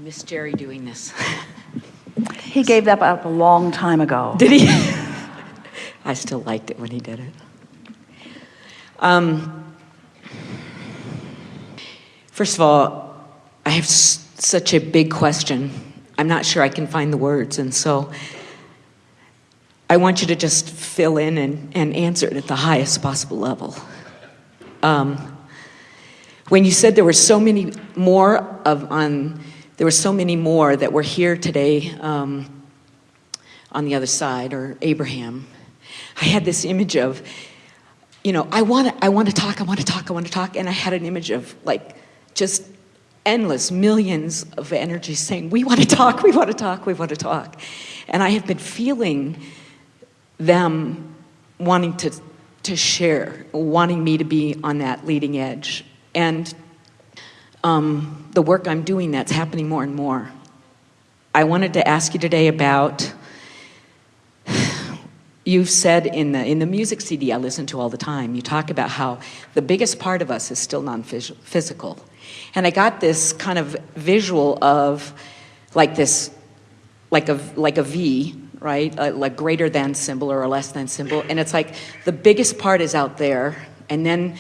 miss Jerry doing this. He gave that up a long time ago. Did he? I still liked it when he did it. First of all, I have such a big question. I'm not sure I can find the words, and so I want you to just fill in and answer it at the highest possible level. When you said there were so many more that were here today on the other side, or Abraham, I had this image of, I want to talk, and I had an image of like just endless millions of energies saying, we want to talk, we want to talk, we want to talk. And I have been feeling them wanting to share, wanting me to be on that leading edge. And the work I'm doing, that's happening more and more. I wanted to ask you today about, you've said in the music CD I listen to all the time, you talk about how the biggest part of us is still non-physical. And I got this kind of visual of like a V, right? Like greater than symbol or a less than symbol. And it's like the biggest part is out there, and then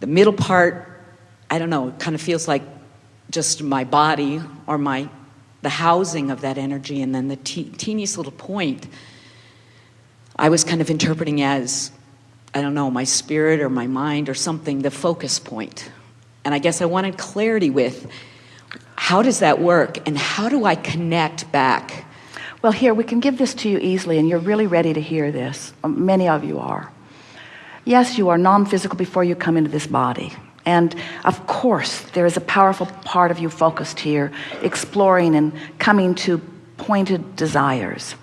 the middle part, I don't know, it kind of feels like just my body or the housing of that energy, and then the teeniest little point I was kind of interpreting as, I don't know, my spirit or my mind or something, the focus point. And I guess I wanted clarity with, how does that work, and how do I connect back? Well, here, we can give this to you easily, and you're really ready to hear this. Many of you are. Yes, you are non-physical before you come into this body. And of course, there is a powerful part of you focused here, exploring and coming to pointed desires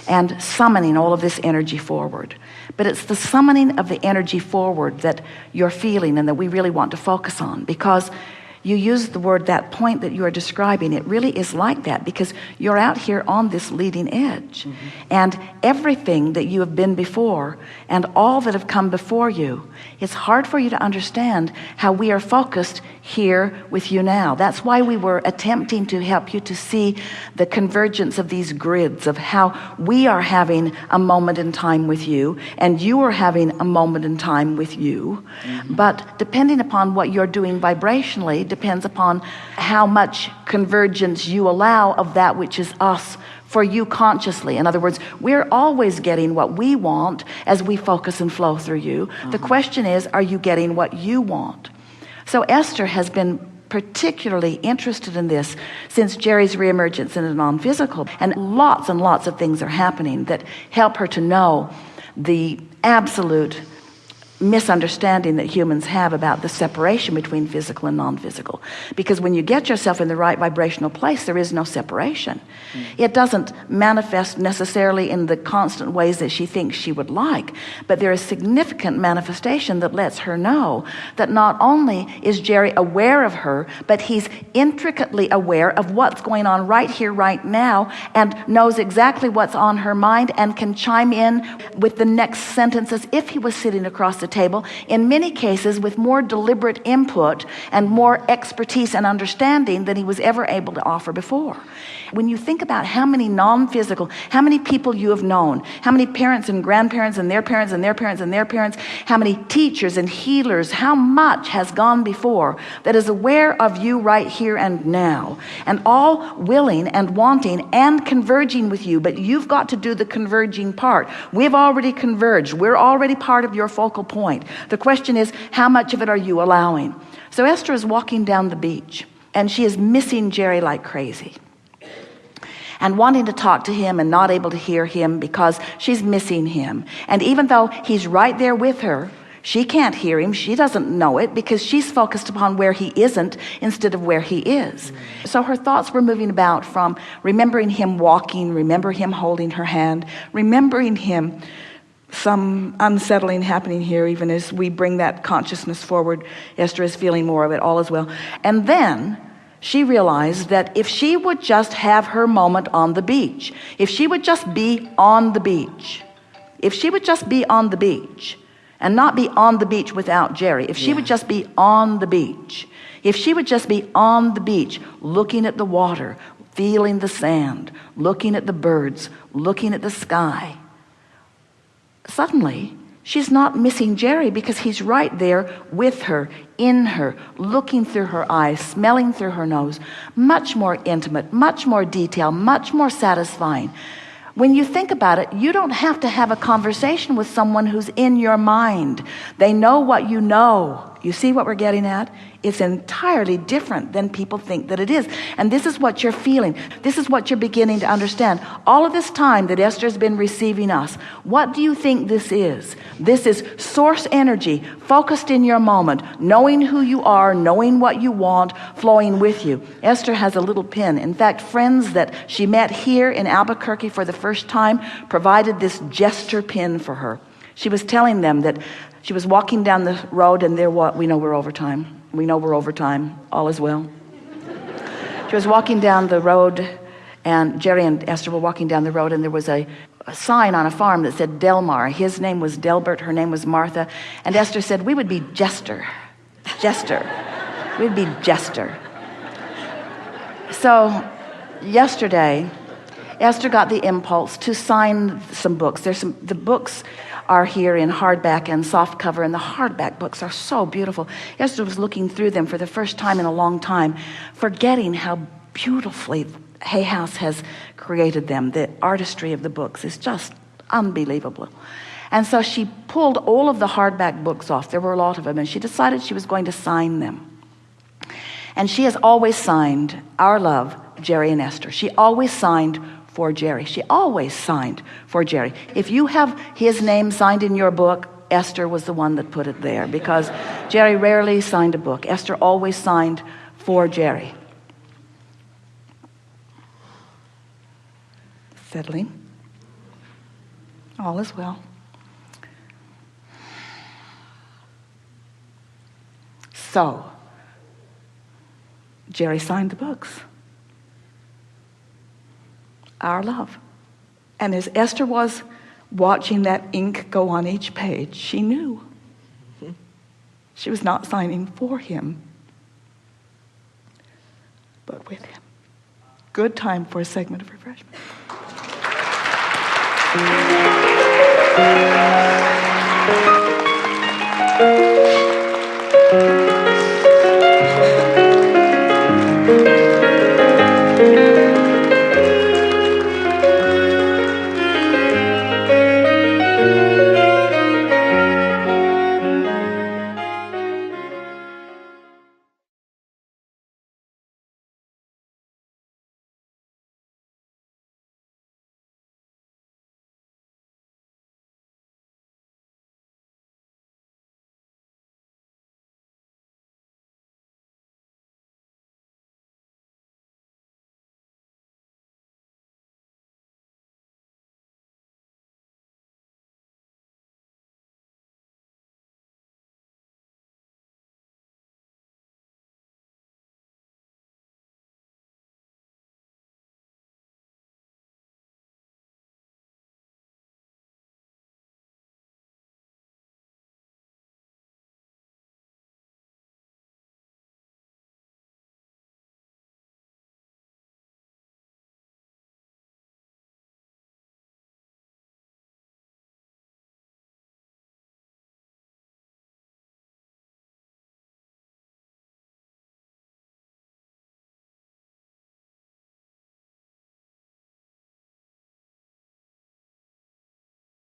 and summoning all of this energy forward. But it's the summoning of the energy forward that you're feeling and that we really want to focus on, because you use the word, that point that you are describing, it really is like that, because you're out here on this leading edge. Mm-hmm. And everything that you have been before and all that have come before you, it's hard for you to understand how we are focused here with you now. That's why we were attempting to help you to see the convergence of these grids of how we are having a moment in time with you and you are having a moment in time with you. Mm-hmm. But depending upon what you're doing vibrationally depends upon how much convergence you allow of that which is us for you consciously. In other words, we're always getting what we want as we focus and flow through you. The question is, are you getting what you want? So Esther has been particularly interested in this since Jerry's reemergence in the non-physical, and lots of things are happening that help her to know the absolute misunderstanding that humans have about the separation between physical and non-physical. Because when you get yourself in the right vibrational place, there is no separation. It doesn't manifest necessarily in the constant ways that she thinks she would like, but there is significant manifestation that lets her know that not only is Jerry aware of her, but he's intricately aware of what's going on right here, right now, and knows exactly what's on her mind and can chime in with the next sentence as if he was sitting across the table, in many cases with more deliberate input and more expertise and understanding than he was ever able to offer before. When you think about how many non-physical, how many people you have known, how many parents and grandparents and their parents and their parents and their parents, how many teachers and healers, how much has gone before that is aware of you right here and now, and all willing and wanting and converging with you, but you've got to do the converging part. We've already converged. We're already part of your focal point. The question is, how much of it are you allowing? So Esther is walking down the beach, and she is missing Jerry like crazy, and wanting to talk to him and not able to hear him because she's missing him. And even though he's right there with her, she can't hear him. She doesn't know it because she's focused upon where he isn't instead of where he is. So her thoughts were moving about from remembering him walking, remember him holding her hand, remembering him, some unsettling happening here. Even as we bring that consciousness forward, Esther is feeling more of it, all is well. And then she realized that if she would just have her moment on the beach, if she would just be on the beach, if she would just be on the beach and not be on the beach without Jerry. If she would just be on the beach, if she would just be on the beach, looking at the water, feeling the sand, looking at the birds, looking at the sky, suddenly she's not missing Jerry because he's right there with her, in her, looking through her eyes, smelling through her nose. Much more intimate, much more detailed, much more satisfying. When you think about it, you don't have to have a conversation with someone who's in your mind. They know what you know. You see what we're getting at? It's entirely different than people think that it is. And this is what you're feeling. This is what you're beginning to understand. All of this time that Esther's been receiving us, what do you think this is? This is source energy, focused in your moment, knowing who you are, knowing what you want, flowing with you. Esther has a little pin. In fact, friends that she met here in Albuquerque for the first time provided this gesture pin for her. She was telling them that she was walking down the road, and we know we're over time. We know we're over time. All is well. She was walking down the road, and Jerry and Esther were walking down the road, and there was a sign on a farm that said Delmar. His name was Delbert. Her name was Martha. And Esther said, we would be Jester. We'd be Jester. So yesterday, Esther got the impulse to sign some books. The books are here in hardback and soft cover, and the hardback books are so beautiful. Esther was looking through them for the first time in a long time, forgetting how beautifully Hay House has created them. The artistry of the books is just unbelievable. And so she pulled all of the hardback books off. There were a lot of them, and she decided she was going to sign them. And she has always signed Our Love, Jerry and Esther. She always signed for Jerry. She always signed for Jerry. If you have his name signed in your book, Esther was the one that put it there, because Jerry rarely signed a book. Esther always signed for Jerry. Settling. All is well. So, Jerry signed the books. Our Love. And as Esther was watching that ink go on each page, she knew she was not signing for him, but with him. Good time for a segment of refreshment.